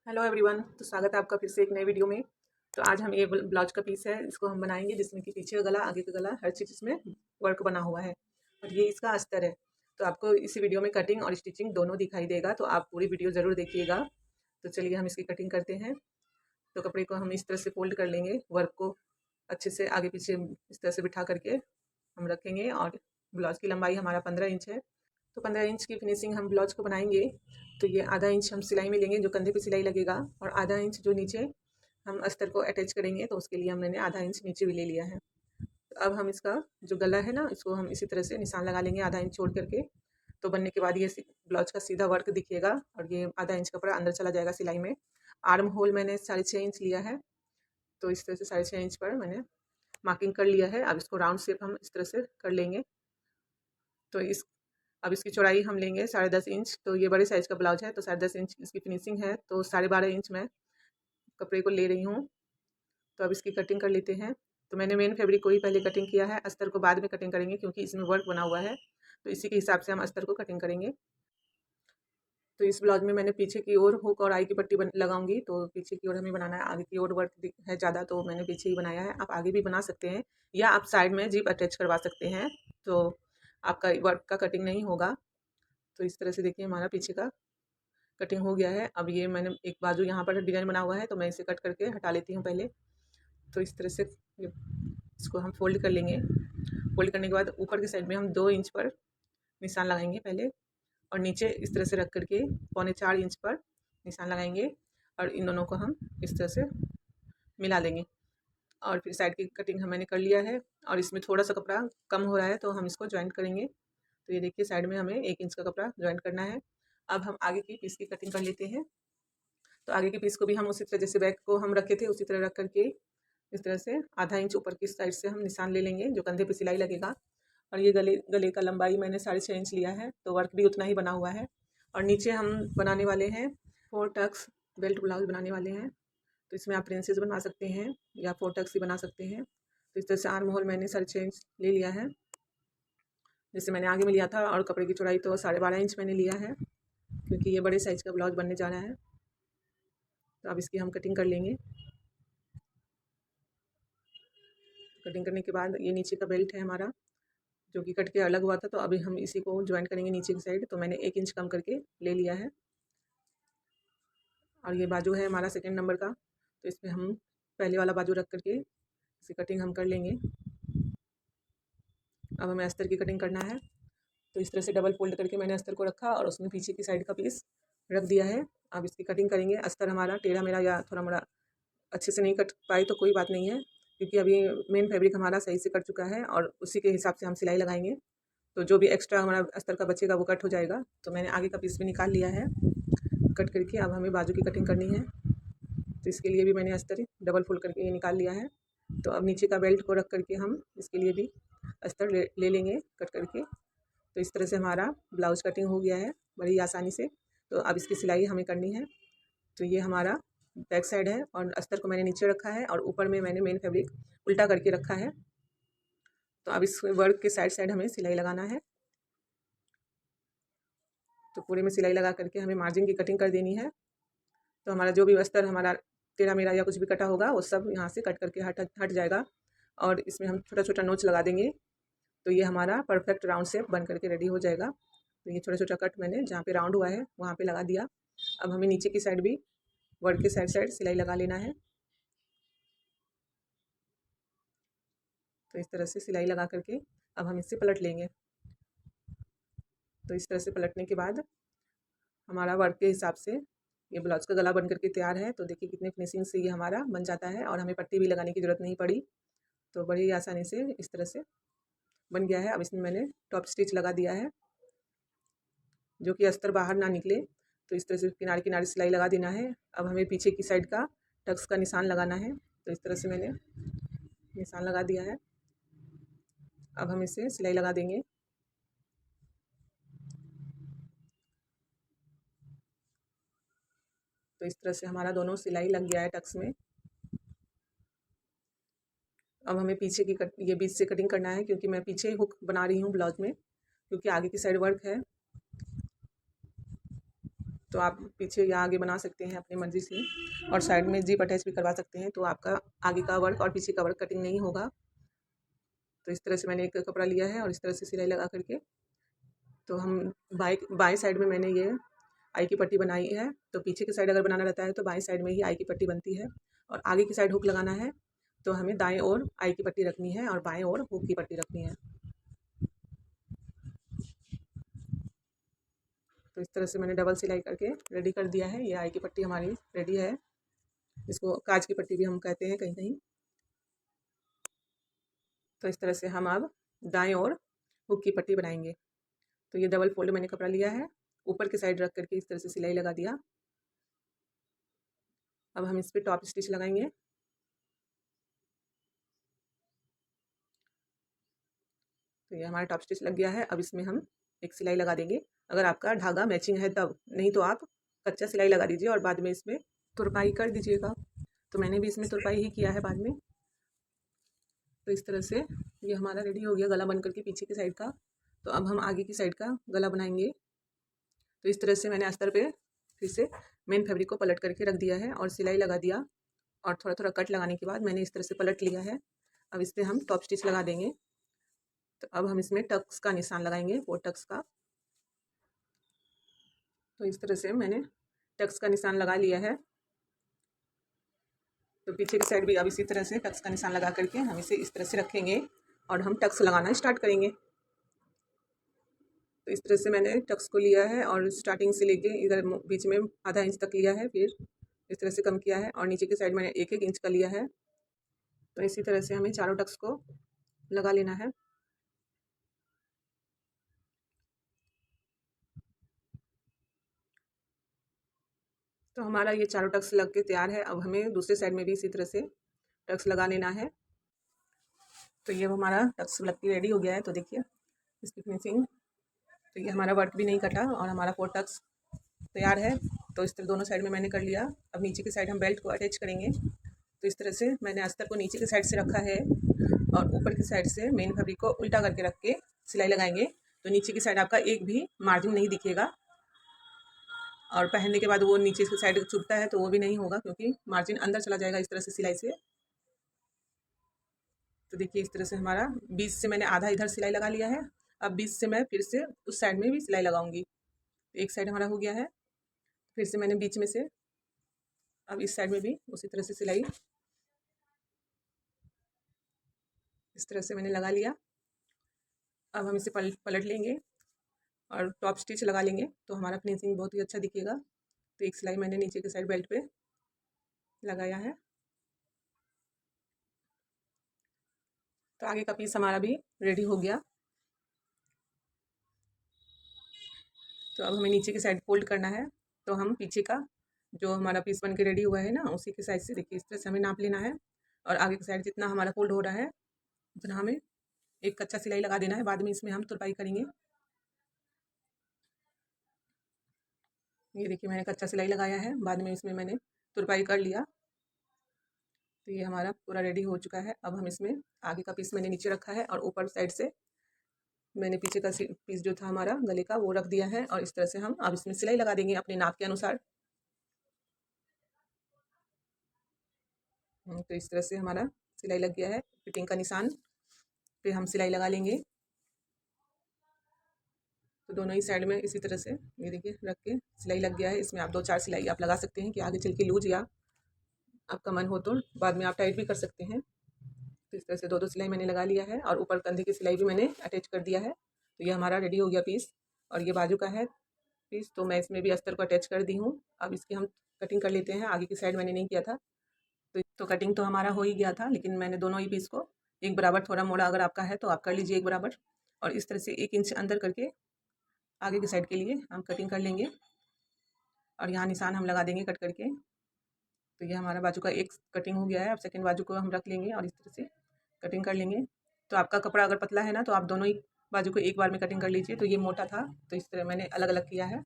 Hello everyone, तो स्वागत है आपका फिर से एक नए वीडियो में। तो आज हम ये ब्लाउज का पीस है, इसको हम बनाएंगे जिसमें कि पीछे का गला, आगे का गला, हर चीज़ इसमें वर्क बना हुआ है और ये इसका अस्तर है। तो आपको इसी वीडियो में कटिंग और स्टिचिंग दोनों दिखाई देगा, तो आप पूरी वीडियो ज़रूर देखिएगा। तो चलिए हम इसकी कटिंग करते हैं। तो कपड़े को हम इस तरह से फोल्ड कर लेंगे, वर्क को अच्छे से आगे पीछे इस तरह से बिठा करके हम रखेंगे। और ब्लाउज की लंबाई हमारा 15 इंच है। तो 15 इंच की फिनिशिंग हम ब्लाउज को बनाएंगे। तो ये आधा इंच हम सिलाई में लेंगे, जो कंधे पे सिलाई लगेगा, और आधा इंच जो नीचे हम अस्तर को अटैच करेंगे, तो उसके लिए हमने आधा इंच नीचे भी ले लिया है। तो अब हम इसका जो गला है ना, इसको हम इसी तरह से निशान लगा लेंगे आधा इंच छोड़ करके। तो बनने के बाद ये ब्लाउज का सीधा वर्क दिखेगा और ये आधा इंच कपड़ा अंदर चला जाएगा सिलाई में। आर्म होल मैंने 6.5 इंच लिया है। तो इस तरह से 6.5 इंच पर मैंने मार्किंग कर लिया है। अब इसको राउंड शेप हम इस तरह से कर लेंगे। तो अब इसकी चौड़ाई हम लेंगे 10.5 इंच। तो ये बड़े साइज़ का ब्लाउज है, तो 10.5 इंच इसकी फिनिशिंग है, तो 12.5 इंच मैं कपड़े को ले रही हूँ। तो अब इसकी कटिंग कर लेते हैं। तो मैंने मेन फैब्रिक को ही पहले कटिंग किया है, अस्तर को बाद में कटिंग करेंगे क्योंकि इसमें वर्क बना हुआ है। तो इसी के हिसाब से हम अस्तर को कटिंग करेंगे। तो इस ब्लाउज में मैंने पीछे की ओर हुक और आई की पट्टी लगाऊंगी। तो पीछे की ओर हमें बनाना है, आगे की ओर वर्क है ज़्यादा, तो मैंने पीछे ही बनाया है। आप आगे भी बना सकते हैं या आप साइड में जिप अटैच करवा सकते हैं, तो आपका वर्क का कटिंग नहीं होगा। तो इस तरह से देखिए हमारा पीछे का कटिंग हो गया है। अब ये मैंने एक बाजू यहाँ पर डिज़ाइन बना हुआ है, तो मैं इसे कट करके हटा लेती हूँ पहले। तो इस तरह से इसको हम फोल्ड कर लेंगे। फोल्ड करने के बाद ऊपर की साइड में हम 2 इंच पर निशान लगाएंगे पहले, और नीचे इस तरह से रख करके 3.25 इंच पर निशान लगाएंगे, और इन दोनों को हम इस तरह से मिला देंगे। और फिर साइड की कटिंग मैंने कर लिया है, और इसमें थोड़ा सा कपड़ा कम हो रहा है, तो हम इसको ज्वाइंट करेंगे। तो ये देखिए साइड में हमें 1 इंच का कपड़ा ज्वाइंट करना है। अब हम आगे की पीस की कटिंग कर लेते हैं। तो आगे के पीस को भी हम उसी तरह, जैसे बैक को हम रखे थे उसी तरह रख करके इस तरह से आधा इंच ऊपर की साइड से हम निशान ले लेंगे, जो कंधे पे सिलाई लगेगा। और ये गले गले का लंबाई मैंने 6.5 इंच लिया है, तो वर्क भी उतना ही बना हुआ है। और नीचे हम बनाने वाले हैं 4 टक्स बेल्ट ब्लाउज बनाने वाले हैं। तो इसमें आप प्रिंसेस बनवा सकते हैं या 4 टक्स ही बना सकते हैं। तो इस तरह से आर्म होल मैंने 6.5 इंच ले लिया है, जैसे मैंने आगे में लिया था। और कपड़े की चौड़ाई तो 12.5 इंच मैंने लिया है, क्योंकि ये बड़े साइज़ का ब्लाउज बनने जा रहा है। तो अब इसकी हम कटिंग कर लेंगे। कटिंग करने के बाद ये नीचे का बेल्ट है हमारा, जो कि कट के अलग हुआ था, तो अभी हम इसी को ज्वाइन करेंगे नीचे की साइड। तो मैंने 1 इंच कम करके ले लिया है। और ये बाजू है हमारा सेकंड नंबर का, तो इसमें हम पहले वाला बाजू रख करके इसी कटिंग हम कर लेंगे। अब हमें अस्तर की कटिंग करना है। तो इस तरह से डबल फोल्ड करके मैंने अस्तर को रखा और उसमें पीछे की साइड का पीस रख दिया है। अब इसकी कटिंग करेंगे। अस्तर हमारा टेढ़ा मेढ़ा या थोड़ा मोड़ा अच्छे से नहीं कट पाए तो कोई बात नहीं है, क्योंकि अभी मेन फैब्रिक हमारा सही से कट चुका है और उसी के हिसाब से हम सिलाई लगाएंगे। तो जो भी एक्स्ट्रा हमारा अस्तर का बचेगा वो कट हो जाएगा। तो मैंने आगे का पीस भी निकाल लिया है कट करके। अब हमें बाजू की कटिंग करनी है, तो इसके लिए भी मैंने अस्तर डबल फोल्ड करके ये निकाल लिया है। तो अब नीचे का बेल्ट को रख करके हम इसके लिए भी अस्तर ले लेंगे कट करके। तो इस तरह से हमारा ब्लाउज कटिंग हो गया है बड़ी आसानी से। तो अब इसकी सिलाई हमें करनी है। तो ये हमारा बैक साइड है और अस्तर को मैंने नीचे रखा है और ऊपर में मैंने मेन फैब्रिक उल्टा करके रखा है। तो अब इस वर्क के साइड साइड हमें सिलाई लगाना है। तो पूरे में सिलाई लगा करके हमें मार्जिन की कटिंग कर देनी है। तो हमारा जो भी अस्तर हमारा टेढ़ा मेढ़ा या कुछ भी कटा होगा वो सब यहाँ से कट करके हट जाएगा। और इसमें हम छोटा छोटा नोच लगा देंगे, तो ये हमारा परफेक्ट राउंड शेप बन करके रेडी हो जाएगा। तो ये छोटा छोटा कट मैंने जहाँ पे राउंड हुआ है वहाँ पे लगा दिया। अब हमें नीचे की साइड भी वर्क के साइड साइड सिलाई लगा लेना है। तो इस तरह से सिलाई लगा करके अब हम इससे पलट लेंगे। तो इस तरह से पलटने के बाद हमारा वर्क के हिसाब से ये ब्लाउज का गला बन करके तैयार है। तो देखिए कितने फिनिशिंग से ये हमारा बन जाता है और हमें पट्टी भी लगाने की ज़रूरत नहीं पड़ी। तो बड़ी आसानी से इस तरह से बन गया है। अब इसमें मैंने टॉप स्टिच लगा दिया है, जो कि अस्तर बाहर ना निकले। तो इस तरह से किनारे किनारे सिलाई लगा देना है। अब हमें पीछे की साइड का टक्स का निशान लगाना है। तो इस तरह से मैंने निशान लगा दिया है। अब हम इसे सिलाई लगा देंगे। तो इस तरह से हमारा दोनों सिलाई लग गया है टक्स में। अब हमें पीछे की ये बीच से कटिंग करना है, क्योंकि मैं पीछे हुक बना रही हूँ ब्लाउज में, क्योंकि आगे की साइड वर्क है। तो आप पीछे या आगे बना सकते हैं अपनी मर्ज़ी से, और साइड में ज़िप अटैच भी करवा सकते हैं, तो आपका आगे का वर्क और पीछे का वर्क कटिंग नहीं होगा। तो इस तरह से मैंने एक कपड़ा लिया है और इस तरह से सिलाई लगा करके तो हम बाएं साइड में मैंने ये आई की पट्टी बनाई है। तो पीछे की साइड अगर बनाना रहता है तो बाएं साइड में ही आई की पट्टी बनती है, और आगे की साइड हुक लगाना है तो हमें दाएं ओर आई की पट्टी रखनी है और बाएं ओर हुक की पट्टी रखनी है। तो इस तरह से मैंने डबल सिलाई करके रेडी कर दिया है। ये आई की पट्टी हमारी रेडी है, इसको काज की पट्टी भी हम कहते हैं कहीं कहीं। तो इस तरह से हम अब दाएं ओर हुक की पट्टी बनाएंगे। तो ये डबल फोल्ड मैंने कपड़ा लिया है, ऊपर की साइड रख करके इस तरह से सिलाई लगा दिया। अब हम इस पर टॉप स्टिच लगाएंगे। तो ये हमारा टॉप स्टिच लग गया है। अब इसमें हम एक सिलाई लगा देंगे, अगर आपका धागा मैचिंग है तब, नहीं तो आप कच्चा सिलाई लगा दीजिए और बाद में इसमें तुरपाई कर दीजिएगा। तो मैंने भी इसमें तुरपाई ही किया है बाद में। तो इस तरह से ये हमारा रेडी हो गया गला बन करके पीछे की साइड का। तो अब हम आगे की साइड का गला बनाएंगे। तो इस तरह से मैंने अस्तर पे फिर से मेन फैब्रिक को पलट करके रख दिया है और सिलाई लगा दिया, और थोड़ा थोड़ा कट लगाने के बाद मैंने इस तरह से पलट लिया है। अब इस पर हम टॉप स्टिच लगा देंगे। तो अब हम इसमें टक्स का निशान लगाएंगे, 4 टक्स का। तो इस तरह से मैंने टक्स का निशान लगा लिया है। तो पीछे की साइड भी अब इसी तरह से टक्स का निशान लगा करके हम इसे इस तरह से रखेंगे और हम टक्स लगाना स्टार्ट करेंगे। तो इस तरह से मैंने टक्स को लिया है और स्टार्टिंग से लेके इधर बीच में आधा इंच तक लिया है, फिर इस तरह से कम किया है, और नीचे की साइड मैंने 1-1 इंच का लिया है। तो इसी तरह से हमें चारों टक्स को लगा लेना है। तो हमारा ये चारों टक्स लग के तैयार है। अब हमें दूसरे साइड में भी इसी तरह से टक्स लगा लेना है। तो ये हमारा टक्स लग के रेडी हो गया है। तो देखिए इसकी फिनिशिंग। तो ये हमारा वर्क भी नहीं कटा और हमारा 4 टक्स तैयार है। तो इस तरह दोनों साइड में मैंने कर लिया। अब नीचे की साइड हम बेल्ट को अटैच करेंगे। तो इस तरह से मैंने अस्तर को नीचे की साइड से रखा है और ऊपर की साइड से मेन फैब्रिक को उल्टा करके रख के सिलाई लगाएंगे। तो नीचे की साइड आपका एक भी मार्जिन नहीं दिखेगा, और पहनने के बाद वो नीचे की साइड चुभता है तो वो भी नहीं होगा, क्योंकि मार्जिन अंदर चला जाएगा इस तरह से सिलाई से। तो देखिए इस तरह से हमारा 20 से मैंने आधा इधर सिलाई लगा लिया है। अब 20 से मैं फिर से उस साइड में भी सिलाई लगाऊंगी। तो एक साइड हमारा हो गया है, फिर से मैंने बीच में से अब इस साइड में भी उसी तरह से सिलाई इस तरह से मैंने लगा लिया। अब हम इसे पलट लेंगे और टॉप स्टिच लगा लेंगे, तो हमारा फिनिशिंग बहुत ही अच्छा दिखेगा। तो एक सिलाई मैंने नीचे के साइड बेल्ट पे लगाया है। तो आगे का पीस हमारा भी रेडी हो गया। तो अब हमें नीचे की साइड फोल्ड करना है। तो हम पीछे का जो हमारा पीस बन के रेडी हुआ है ना, उसी के साइड से देखिए इस तरह से हमें नाप लेना है, और आगे की साइड जितना हमारा फोल्ड हो रहा है उतना हमें एक कच्चा सिलाई लगा देना है। बाद में इसमें हम तुरपाई करेंगे। ये देखिए मैंने कच्चा सिलाई लगाया है, बाद में इसमें मैंने तुरपाई कर लिया। तो ये हमारा पूरा रेडी हो चुका है। अब हम इसमें आगे का पीस मैंने नीचे रखा है और ऊपर साइड से मैंने पीछे का पीस जो था हमारा गले का वो रख दिया है, और इस तरह से हम अब इसमें सिलाई लगा देंगे अपने नाप के अनुसार। तो इस तरह से हमारा सिलाई लग गया है। फिटिंग का निशान पे हम सिलाई लगा लेंगे। तो दोनों ही साइड में इसी तरह से ये देखिए रख के सिलाई लग गया है। इसमें आप 2-4 सिलाई आप लगा सकते हैं कि आगे चल के लूज या आपका मन हो तो बाद में आप टाइट भी कर सकते हैं। तो इस तरह से 2-2 सिलाई मैंने लगा लिया है, और ऊपर कंधे की सिलाई भी मैंने अटैच कर दिया है। तो ये हमारा रेडी हो गया पीस, और ये बाजू का है पीस। तो मैं इसमें भी अस्तर को अटैच कर दी हूँ। अब इसकी हम कटिंग कर लेते हैं। आगे की साइड मैंने नहीं किया था, तो कटिंग तो हमारा हो ही गया था, लेकिन मैंने दोनों ही पीस को एक बराबर थोड़ा मोड़ा अगर आपका है तो आप कर लीजिए एक बराबर, और इस तरह से 1 इंच अंदर करके आगे की साइड के लिए हम कटिंग कर लेंगे, और यहाँ निशान हम लगा देंगे कट करके। तो ये हमारा बाजू का एक कटिंग हो गया है। अब सेकंड बाजू को हम रख लेंगे और इस तरह से कटिंग कर लेंगे। तो आपका कपड़ा अगर पतला है ना, तो आप दोनों ही बाजू को एक बार में कटिंग कर लीजिए। तो ये मोटा था तो इस तरह मैंने अलग अलग किया है।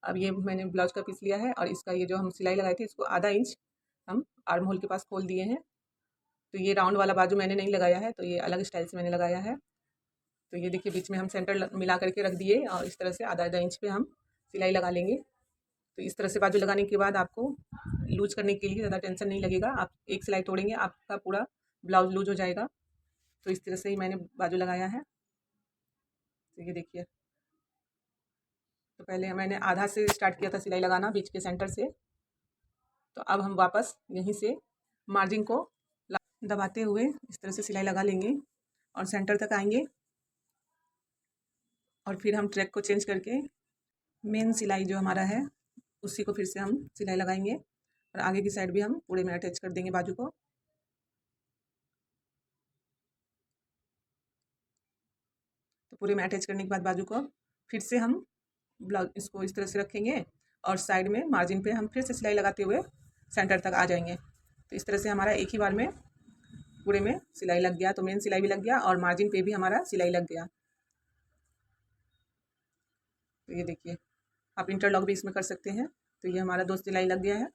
अब ये मैंने ब्लाउज का पीस लिया है, और इसका ये जो हम सिलाई लगाई थी इसको आधा इंच हम आर्म होल के पास खोल दिए हैं। तो ये राउंड वाला बाजू मैंने नहीं लगाया है, तो ये अलग स्टाइल से मैंने लगाया है। तो ये देखिए बीच में हम सेंटर मिला करके रख दिए, और इस तरह से आधा आधा इंच पे हम सिलाई लगा लेंगे। तो इस तरह से बाजू लगाने के बाद आपको लूज करने के लिए ज़्यादा टेंशन नहीं लगेगा। आप एक सिलाई तोड़ेंगे, आपका पूरा ब्लाउज लूज हो जाएगा। तो इस तरह से ही मैंने बाजू लगाया है। तो ये देखिए, तो पहले मैंने आधा से स्टार्ट किया था सिलाई लगाना, बीच के सेंटर से। तो अब हम वापस यहीं से मार्जिन को दबाते हुए इस तरह से सिलाई लगा लेंगे और सेंटर तक आएंगे। और फिर हम ट्रैक को चेंज करके मेन सिलाई जो हमारा है उसी को फिर से हम सिलाई लगाएंगे और आगे की साइड भी हम पूरे में अटैच कर देंगे बाजू को। तो पूरे में अटैच करने के बाद बाजू को फिर से हम ब्लाउज इसको इस तरह से रखेंगे और साइड में मार्जिन पे हम फिर से सिलाई लगाते हुए सेंटर तक आ जाएंगे। तो इस तरह से हमारा एक ही बार में पूरे में सिलाई लग गया। तो मेन सिलाई भी लग गया और मार्जिन पे भी हमारा सिलाई लग गया। तो ये देखिए, आप इंटरलॉक भी इसमें कर सकते हैं। तो ये हमारा 2 सिलाई लग गया है।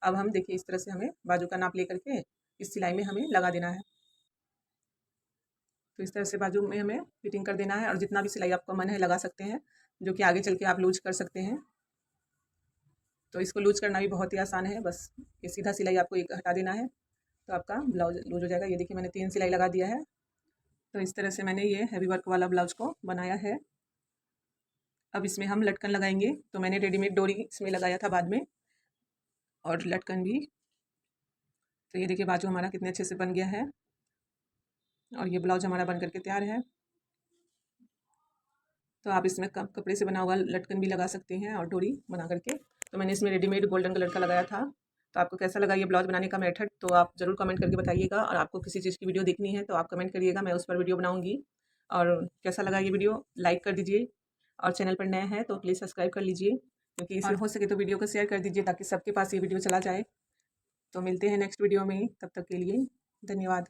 अब हम देखिए इस तरह से हमें बाजू का नाप लेकर के इस सिलाई में हमें लगा देना है। तो इस तरह से बाजू में हमें फिटिंग कर देना है और जितना भी सिलाई आपका मन है लगा सकते हैं, जो कि आगे चल के आप लूज कर सकते हैं। तो इसको लूज करना भी बहुत ही आसान है, बस ये सीधा सिलाई आपको एक हटा देना है तो आपका ब्लाउज लूज हो जाएगा। ये देखिए मैंने 3 सिलाई लगा दिया है। तो इस तरह से मैंने ये हैवी वर्क वाला ब्लाउज को बनाया है। अब इसमें हम लटकन लगाएंगे। तो मैंने रेडीमेड डोरी इसमें लगाया था बाद में, और लटकन भी। तो ये देखिए बाजू हमारा कितने अच्छे से बन गया है और ये ब्लाउज हमारा बन करके तैयार है। तो आप इसमें कपड़े से बना हुआ लटकन भी लगा सकते हैं और डोरी बना करके। तो मैंने इसमें रेडीमेड गोल्डन कलर का लगाया था। तो आपको कैसा लगा ये ब्लाउज बनाने का मेथड, तो आप ज़रूर कमेंट करके बताइएगा। और आपको किसी चीज़ की वीडियो देखनी है तो आप कमेंट करिएगा, मैं उस पर वीडियो बनाऊँगी। और कैसा लगा ये वीडियो लाइक कर दीजिए, और चैनल पर नए हैं तो प्लीज़ सब्सक्राइब कर लीजिए, क्योंकि इसे हो सके तो वीडियो को शेयर कर दीजिए ताकि सबके पास ये वीडियो चला जाए। तो मिलते हैं नेक्स्ट वीडियो में, तब तक के लिए धन्यवाद।